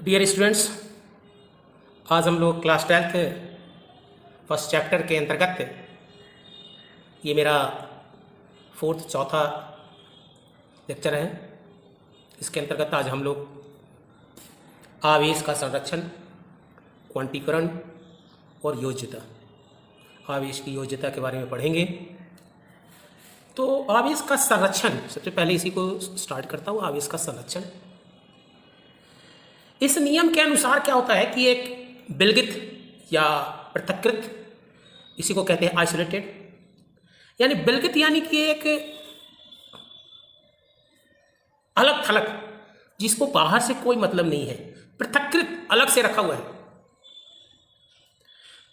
Dear students, आज हम लोग क्लास 12th फर्स्ट चैप्टर के अंतर्गत ये मेरा चौथा लेक्चर है। इसके अंतर्गत आज हम लोग आवेश का संरक्षण, क्वांटीकरण और योज्यता, आवेश की योज्यता के बारे में पढ़ेंगे। तो आवेश का संरक्षण, सबसे पहले इसी को स्टार्ट करता हूँ। आवेश का संरक्षण, इस नियम के अनुसार क्या होता है कि एक विलगित या पृथक्कृत, इसी को कहते हैं आइसोलेटेड, यानी विलगित यानी कि एक अलग थलग, जिसको बाहर से कोई मतलब नहीं है, पृथक्कृत अलग से रखा हुआ है।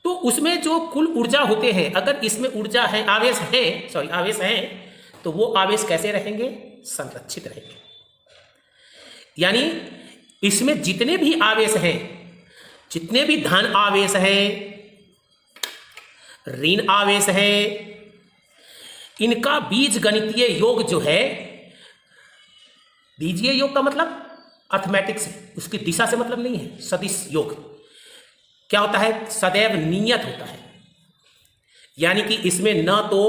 तो उसमें जो कुल ऊर्जा होते हैं, अगर इसमें ऊर्जा है, आवेश है, तो वो आवेश कैसे रहेंगे? संरक्षित रहेंगे। यानी इसमें जितने भी आवेश हैं, जितने भी धन आवेश है, ऋण आवेश है, इनका बीज गणितीय योग जो है, बीजीय योग का मतलब अर्थमेटिक्स, उसकी दिशा से मतलब नहीं है, सदिश योग क्या होता है? सदैव नियत होता है। यानी कि इसमें न तो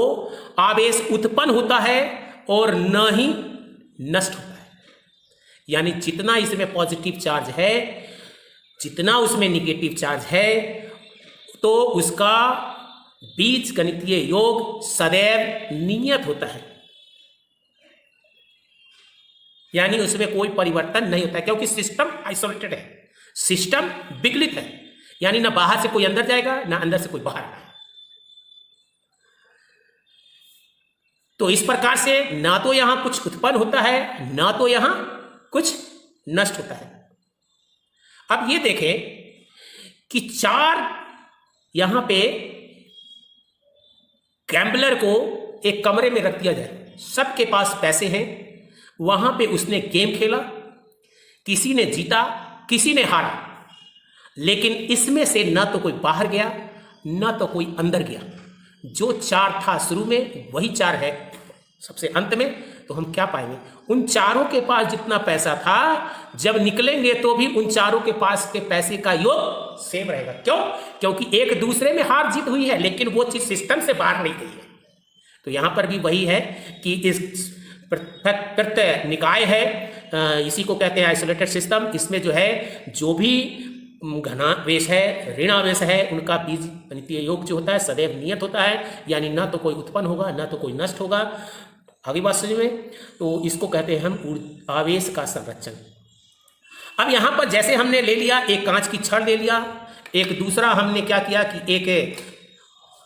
आवेश उत्पन्न होता है और न ही नष्ट होता है। यानी जितना इसमें पॉजिटिव चार्ज है, जितना उसमें निगेटिव चार्ज है, तो उसका बीज गणितीय योग सदैव नियत होता है। यानी उसमें कोई परिवर्तन नहीं होता है, क्योंकि सिस्टम आइसोलेटेड है, सिस्टम विकलित है। यानी ना बाहर से कोई अंदर जाएगा, ना अंदर से कोई बाहर आएगा। तो इस प्रकार से ना तो यहां कुछ उत्पन्न होता है, ना तो यहां कुछ नष्ट होता है। अब ये देखें कि चार यहां पे गैम्बलर को एक कमरे में रख दिया जाए, सबके पास पैसे हैं, वहां पे उसने गेम खेला, किसी ने जीता, किसी ने हारा, लेकिन इसमें से ना तो कोई बाहर गया, ना तो कोई अंदर गया। जो चार था शुरू में, वही चार है सबसे अंत में। तो हम क्या पाएंगे? उन चारों के पास जितना पैसा था, जब निकलेंगे तो भी उन चारों के पास के पैसे का योग सेम रहेगा। क्यों? क्योंकि एक दूसरे में हार जीत हुई है, लेकिन वो चीज सिस्टम से बाहर नहीं गई है। तो यहां पर भी वही है कि इस प्रत्यय निकाय है, इसी को कहते हैं आइसोलेटेड सिस्टम। इसमें जो है, जो भी घनावेश है, ऋणावेश है, उनका बीज गणितीय योग जो होता है सदैव नियत होता है। यानी ना तो कोई उत्पन्न होगा, ना तो कोई नष्ट होगा। आगे बात समझ में? तो इसको कहते हैं हम आवेश का संरक्षण। अब यहां पर जैसे हमने ले लिया, एक कांच की छड़ ले लिया, एक दूसरा हमने क्या किया कि एक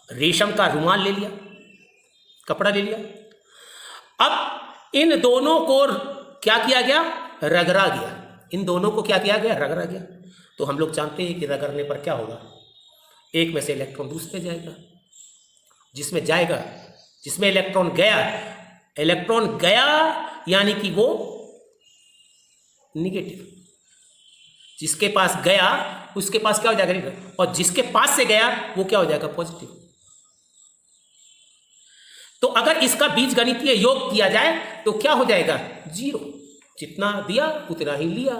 रेशम का रुमाल ले लिया, कपड़ा ले लिया। अब इन दोनों को क्या किया गया? रगड़ा गया। इन दोनों को क्या किया गया? रगड़ा गया। तो हम लोग जानते हैं कि रगड़ने पर क्या होगा? एक में से इलेक्ट्रॉन दूसरे जाएगा, जिसमें जाएगा, जिसमें इलेक्ट्रॉन गया यानी कि वो निगेटिव, जिसके पास गया उसके पास क्या हो जाएगा? और जिसके पास से गया वो क्या हो जाएगा? पॉजिटिव। तो अगर इसका बीज गणितीय योग किया जाए तो क्या हो जाएगा? जीरो। जितना दिया उतना ही लिया,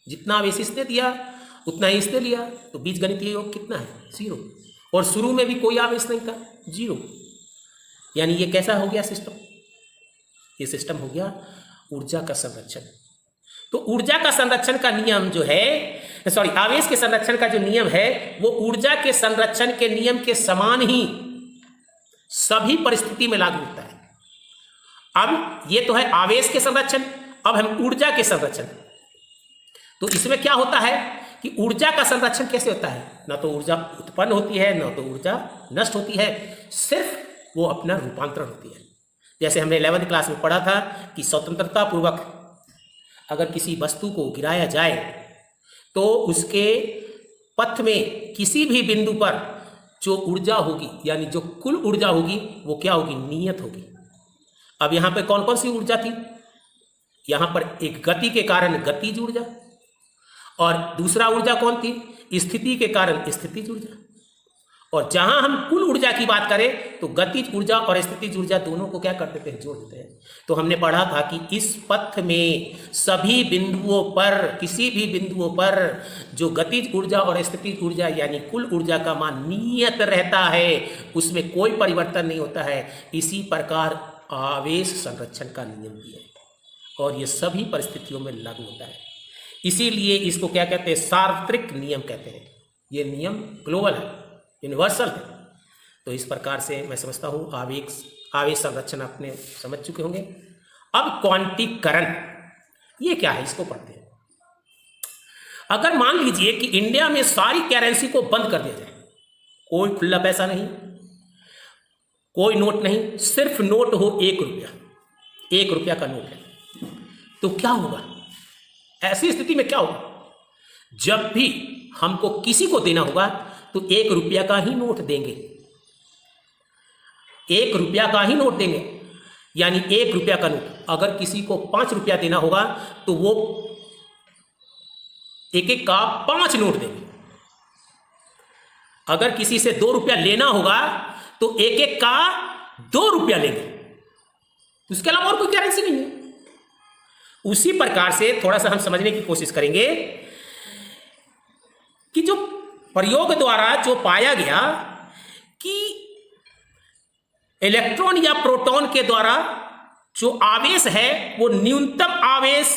जितना आवेश इसने दिया उतना ही इसने लिया। तो बीज गणितीय योग कितना है? जीरो। और शुरू में भी कोई आवेश नहीं था, जीरो। यानी ये कैसा हो गया सिस्टम? ये सिस्टम हो गया ऊर्जा का संरक्षण। तो ऊर्जा का संरक्षण का नियम जो है, आवेश के संरक्षण का जो नियम है, वो ऊर्जा के संरक्षण के नियम के समान ही सभी परिस्थिति में लागू होता है। अब ये तो है आवेश के संरक्षण, अब हम ऊर्जा के संरक्षण। तो इसमें क्या होता है कि ऊर्जा का संरक्षण कैसे होता है? ना तो ऊर्जा उत्पन्न होती है, ना तो ऊर्जा नष्ट होती है, सिर्फ वो अपना रूपांतरण होती है। जैसे हमने 11th क्लास में पढ़ा था कि स्वतंत्रता पूर्वक अगर किसी वस्तु को गिराया जाए तो उसके पथ में किसी भी बिंदु पर जो ऊर्जा होगी, यानी जो कुल ऊर्जा होगी, वो क्या होगी? नियत होगी। अब यहां पे कौन कौन सी ऊर्जा थी? यहां पर एक गति के कारण गतिज ऊर्जा, और दूसरा ऊर्जा कौन थी? स्थिति के कारण स्थितिज ऊर्जा, और जहां हम कुल ऊर्जा की बात करें तो गतिज ऊर्जा और स्थितिज ऊर्जा दोनों को क्या कर देते हैं, जोड़ देते हैं। तो हमने पढ़ा था कि इस पथ में सभी बिंदुओं पर, किसी भी बिंदुओं पर जो गतिज ऊर्जा और स्थितिज ऊर्जा यानी कुल ऊर्जा का मान नियत रहता है, उसमें कोई परिवर्तन नहीं होता है। इसी प्रकार आवेश संरक्षण का नियम भी है और ये सभी परिस्थितियों में लागू होता है। इसीलिए इसको क्या कहते हैं, सार्वत्रिक नियम कहते हैं। ये नियम ग्लोबल है, यूनिवर्सल है। तो इस प्रकार से मैं समझता हूँ आवेश संरक्षण आपने समझ चुके होंगे। अब क्वांटीकरण ये क्या है, इसको पढ़ते हैं। अगर मान लीजिए कि इंडिया में सारी करेंसी को बंद कर दिया जाए, कोई खुला पैसा नहीं, कोई नोट नहीं, सिर्फ नोट हो 1 रुपया, 1 रुपया का नोट है, तो क्या होगा? ऐसी स्थिति में क्या होगा? जब भी हमको किसी को देना होगा तो 1 रुपया का ही नोट देंगे, 1 रुपया का ही नोट देंगे, यानी 1 रुपया का नोट। अगर किसी को 5 रुपया देना होगा तो वो एक का 5 नोट देंगे। अगर किसी से 2 रुपया लेना होगा तो एक का 2 रुपया लेंगे। उसके अलावा और कोई करेंसी नहीं है। उसी प्रकार से थोड़ा सा हम समझने की कोशिश करेंगे कि जो प्रयोग द्वारा जो पाया गया कि इलेक्ट्रॉन या प्रोटॉन के द्वारा जो आवेश है वो न्यूनतम आवेश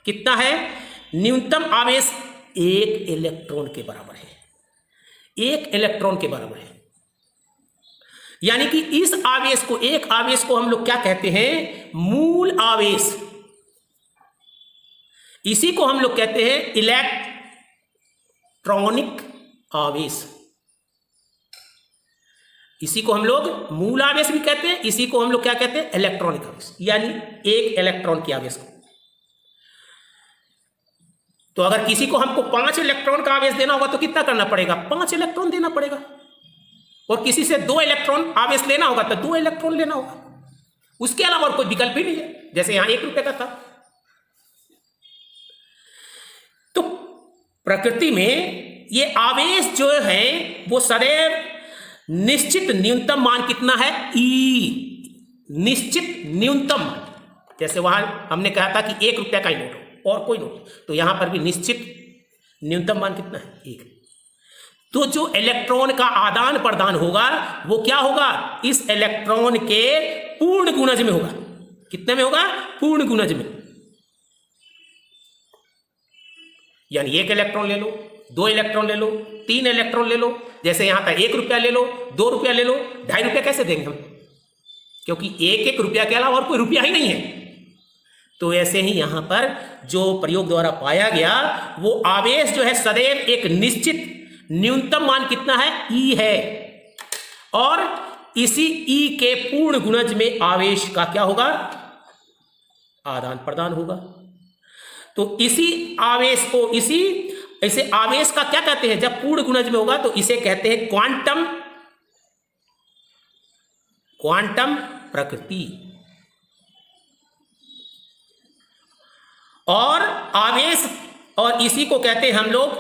कितना है? न्यूनतम आवेश 1 इलेक्ट्रॉन के बराबर है, 1 इलेक्ट्रॉन के बराबर है। यानी कि इस आवेश को, एक आवेश को हम लोग क्या कहते हैं? मूल आवेश। इसी को हम लोग कहते हैं इलेक्ट्रॉनिक आवेश। इसी को हम लोग मूल आवेश भी कहते हैं, इसी को हम लोग क्या कहते हैं? इलेक्ट्रॉनिक आवेश, यानी 1 इलेक्ट्रॉन के आवेश को। तो अगर किसी को हमको 5 इलेक्ट्रॉन का आवेश देना होगा तो कितना करना पड़ेगा? 5 इलेक्ट्रॉन देना पड़ेगा। और किसी से 2 इलेक्ट्रॉन आवेश लेना होगा तो 2 इलेक्ट्रॉन लेना होगा। उसके अलावा और कोई विकल्प ही नहीं है। जैसे यहां 1 रुपये का था। तो प्रकृति में ये आवेश जो है वो सदैव निश्चित न्यूनतम मान कितना है? ई, निश्चित न्यूनतम मान। जैसे वहां हमने कहा था कि 1 रुपया का ही नोट हो और कोई नोट, तो यहां पर भी निश्चित न्यूनतम मान कितना है? 1। तो जो इलेक्ट्रॉन का आदान प्रदान होगा वो क्या होगा? इस इलेक्ट्रॉन के पूर्ण गुणज में होगा। कितने में होगा? पूर्ण गुणज में। यानी 1 इलेक्ट्रॉन ले लो, 2 इलेक्ट्रॉन ले लो, 3 इलेक्ट्रॉन ले लो। जैसे यहां था 1 रुपया ले लो, 2 रुपया ले लो, 2.5 रुपया कैसे देंगे हम? क्योंकि 1 रुपया के अलावा और कोई रुपया ही नहीं है। तो ऐसे ही यहां पर जो प्रयोग द्वारा पाया गया वो आवेश जो है सदैव एक निश्चित न्यूनतम मान कितना है? ई है। और इसी ई के पूर्ण गुणज में आवेश का क्या होगा? आदान प्रदान होगा। तो इसी आवेश को, इसे आवेश का क्या कहते हैं? जब पूर्ण गुणज में होगा तो इसे कहते हैं क्वांटम प्रकृति। और आवेश, और इसी को कहते हैं हम लोग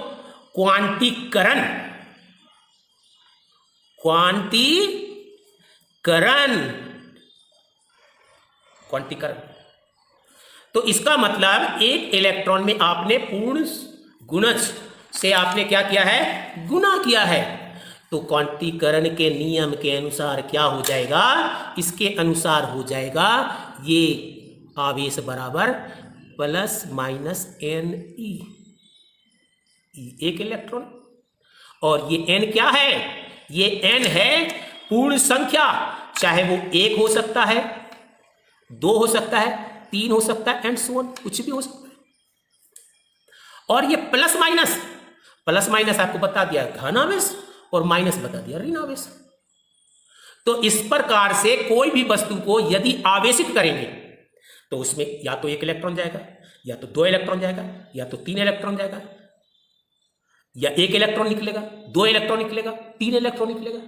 क्वांटीकरण। तो इसका मतलब 1 इलेक्ट्रॉन में आपने पूर्ण गुणज से आपने क्या किया है? गुना किया है। तो क्वांटीकरण के नियम के अनुसार क्या हो जाएगा? इसके अनुसार हो जाएगा ये आवेश बराबर plus minus N E, 1 electron. और ये एन क्या है? ये एन है पूर्ण संख्या, चाहे वो 1 हो सकता है, 2 हो सकता है, 3 हो सकता है, एंड सो ऑन, कुछ भी हो सकता है। और ये प्लस माइनस आपको बता दिया धन आवेश और माइनस बता दिया ऋण आवेश। तो इस प्रकार से कोई भी वस्तु को यदि आवेशित करेंगे तो उसमें या तो 1 इलेक्ट्रॉन जाएगा, या तो 2 इलेक्ट्रॉन जाएगा, या तो 3 इलेक्ट्रॉन जाएगा, या 1 इलेक्ट्रॉन निकलेगा, 2 इलेक्ट्रॉन निकलेगा, 3 इलेक्ट्रॉन निकलेगा।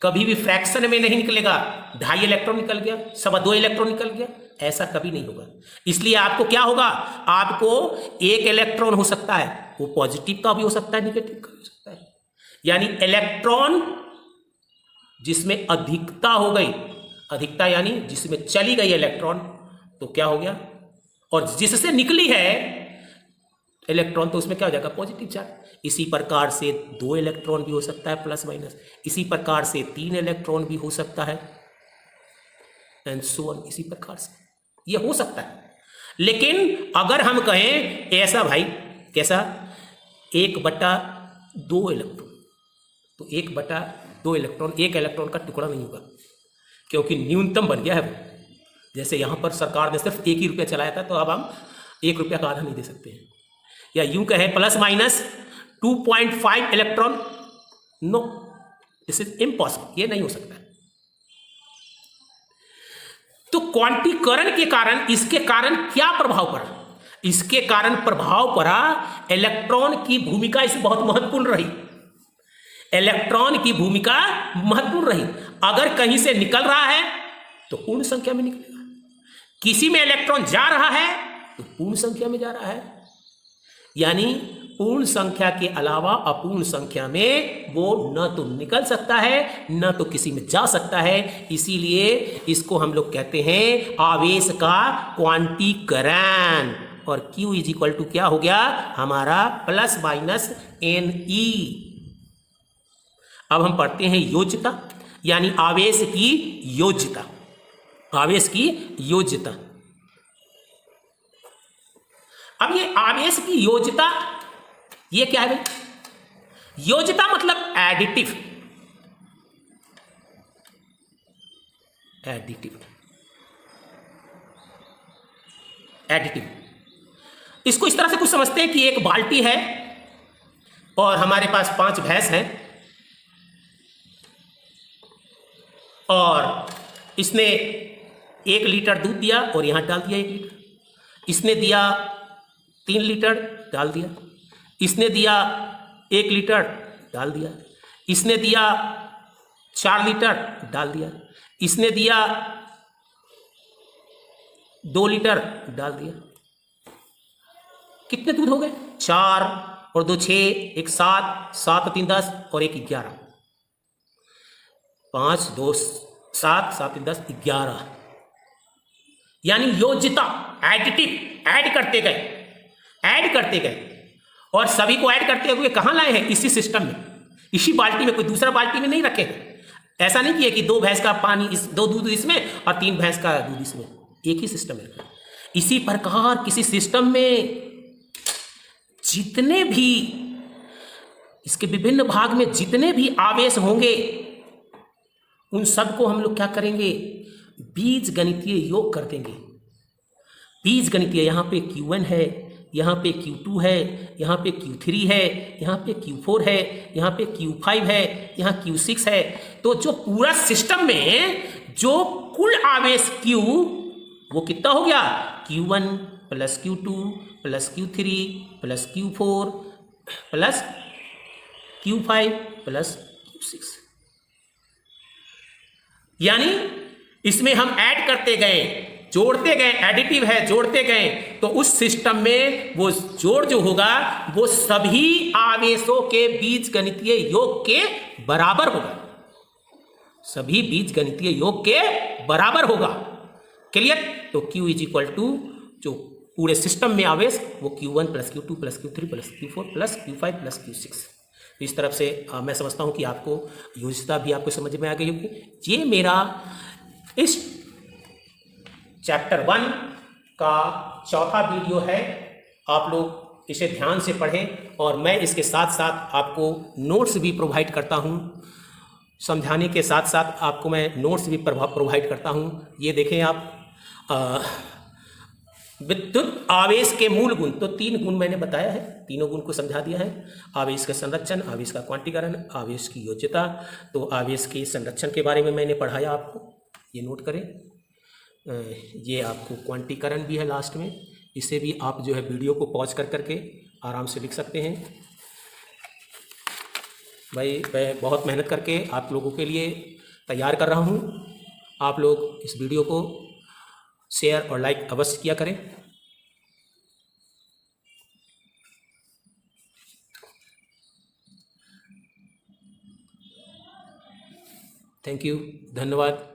कभी भी फ्रैक्शन में नहीं निकलेगा 2.5 इलेक्ट्रॉन निकल गया, 2.25 इलेक्ट्रॉन निकल गया, ऐसा कभी नहीं होगा। इसलिए आपको क्या होगा? आपको 1 इलेक्ट्रॉन हो सकता है, वो पॉजिटिव का भी हो सकता है, निगेटिव का भी हो सकता है। यानी इलेक्ट्रॉन जिसमें अधिकता हो गई, अधिकता यानी जिसमें चली गई इलेक्ट्रॉन, तो क्या हो गया, और जिससे निकली है इलेक्ट्रॉन तो उसमें क्या हो जाएगा, पॉजिटिव चार्ज। इसी प्रकार से 2 इलेक्ट्रॉन भी हो सकता है प्लस माइनस, इसी प्रकार से 3 इलेक्ट्रॉन भी हो सकता है, एंड सो ऑन, इसी प्रकार से ये हो सकता है। लेकिन अगर हम कहें ऐसा भाई, कैसा, 1/2 इलेक्ट्रॉन, तो 1/2 इलेक्ट्रॉन, एक इलेक्ट्रॉन का टुकड़ा नहीं होगा, क्योंकि न्यूनतम बन गया है वो। जैसे यहां पर सरकार ने सिर्फ 1 ही रुपया चलाया था, तो अब हम 1 रुपया का आधा नहीं दे सकते हैं। या यूं कहें plus minus 2.5 electron, no, this is impossible, ये नहीं हो सकता। तो क्वांटीकरण के कारण, इसके कारण क्या प्रभाव पड़ा, इसके कारण प्रभाव पड़ा इलेक्ट्रॉन की भूमिका इसमें बहुत महत्वपूर्ण रही, इलेक्ट्रॉन की भूमिका महत्वपूर्ण रही। अगर कहीं से निकल रहा है तो पूर्ण संख्या में निकलेगा, किसी में इलेक्ट्रॉन जा रहा है तो पूर्ण संख्या में जा रहा है, यानी पूर्ण संख्या के अलावा अपूर्ण संख्या में वो न तो निकल सकता है न तो किसी में जा सकता है। इसीलिए इसको हम लोग कहते हैं आवेश का क्वांटीकरण। और Q इज इक्वल टू क्या हो गया हमारा, प्लस माइनस Ne। अब हम पढ़ते हैं योज्यता, यानी आवेश की योज्यता, आवेश की योज्यता। अब ये आवेश की योज्यता, ये क्या है भाई, योज्यता मतलब एडिटिव, एडिटिव, एडिटिव। इसको इस तरह से कुछ समझते हैं कि एक बाल्टी है और हमारे पास 5 भैंस हैं, और इसने 1 लीटर दूध दिया और यहां डाल दिया 1 लीटर, इसने दिया 3 लीटर डाल दिया, इसने दिया 1 लीटर डाल दिया, इसने दिया 4 लीटर डाल दिया, इसने दिया 2 लीटर डाल दिया। कितने दूध हो गए, 4 और 2 6, 1 7, 7 3 10 और 1 11, 5 2 7, 7 3 10 11। यानी योज्यता, एडिटिव, ऐड करते गए, ऐड करते गए, और सभी को ऐड करते हुए कहां लाए हैं, इसी सिस्टम में, इसी बाल्टी में, कोई दूसरा बाल्टी में नहीं रखे हैं। ऐसा नहीं किया कि 2 भैंस का पानी इस, 2 दूध इसमें और 3 भैंस का दूध इसमें, एक ही सिस्टम में रखा। इसी प्रकार किसी सिस्टम में जितने भी, इसके विभिन्न भाग में जितने भी आवेश होंगे उन सबको हम लोग क्या करेंगे, बीज गणितीय योग कर देंगे। बीज गणितीय, यहाँ पे Q1 है, यहाँ पे Q2 है, यहाँ पे Q3 है, यहाँ पे Q4 है, यहाँ पे Q5 है, यहाँ Q6 है। तो जो पूरा सिस्टम में जो कुल आवेश Q, वो कितना हो गया, Q1 plus Q2 plus Q3 plus Q4 plus Q5 plus Q6। यानी इसमें हम ऐड करते गए, जोड़ते गए, एडिटिव है, जोड़ते गए, तो उस सिस्टम में वो जोड़ जो होगा वो सभी आवेशों के बीजगणितीय योग के बराबर होगा, सभी बीजगणितीय योग के बराबर होगा। क्लियर। तो Q इज इक्वल टू, जो पूरे सिस्टम में आवेश, वो Q1 plus Q2 plus Q3 plus Q4 plus Q5 plus Q6। इस तरफ से मैं समझता हूं कि आपको योज्यता भी आपको समझ में आ गई होगी। ये मेरा इस चैप्टर 1 का चौथा वीडियो है। आप लोग इसे ध्यान से पढ़ें, और मैं इसके साथ साथ आपको नोट्स भी प्रोवाइड करता हूं, समझाने के साथ साथ आपको मैं नोट्स भी प्रोवाइड करता हूं। ये देखें आप, विद्युत आवेश के मूल गुण, तो 3 गुण मैंने बताया है, तीनों गुण को समझा दिया है। आवेश का संरक्षण, आवेश का क्वांटीकरण, आवेश की योज्यता। तो आवेश के संरक्षण के बारे में मैंने पढ़ाया आपको, ये नोट करें। ये आपको क्वांटीकरण भी है लास्ट में, इसे भी आप जो है वीडियो को पॉज कर करके आराम से लिख सकते हैं। भाई मैं बहुत मेहनत करके आप लोगों के लिए तैयार कर रहा हूँ। आप लोग इस वीडियो को शेयर और लाइक अवश्य किया करें। थैंक यू, धन्यवाद।